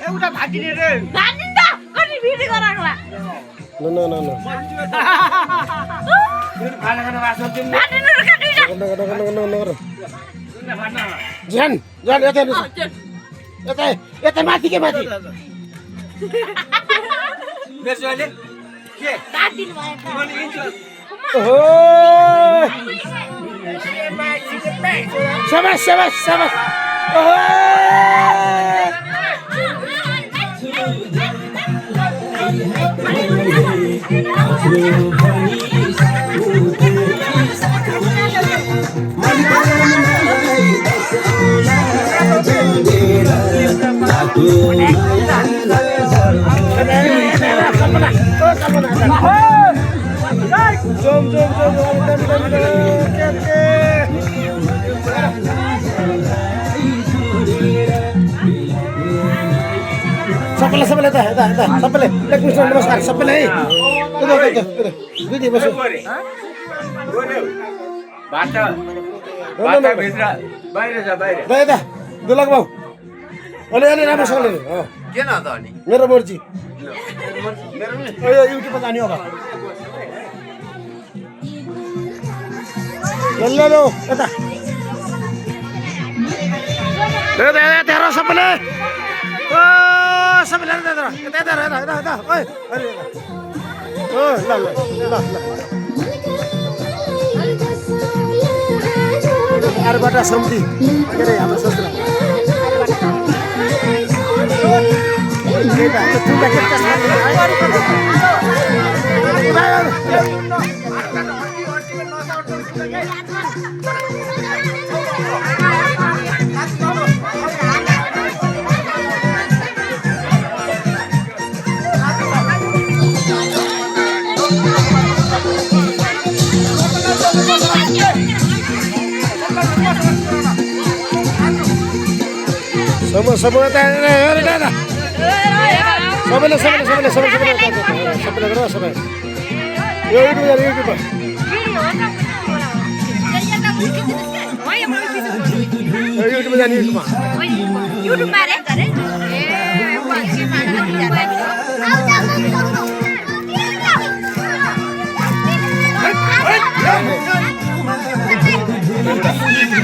एउटा भागिने रे भागिन्छ अनि भिडी गराक्ला न न न न खाना खाना वासो दिन भागिनु र काटिन्छ ज्यान ज्यान यता यता माथि के माथि मेसोले के काटिनु भयो मैले इन्च ओहो शाबाश शाबाश शाबाश ओहो Jom jom jom सबैले सबैले त सबैले एकमुष्ट नमस्कार सबैले है दुई बस बाटा भित्र बाहिर जा बाहिर दाइ दुलक बाउ अलि राम्रोसँगले के न त अनि मेरो मर्जी मेरो नि यो युट्युबमा जाने अब ल यता त्यहाँ सबैले ओ सबैले यता ओइ ओ ल आरबाट सम्ति के रे हाम्रो ससुरा सबैले यो युट्युबमा युट्युबमा रे ए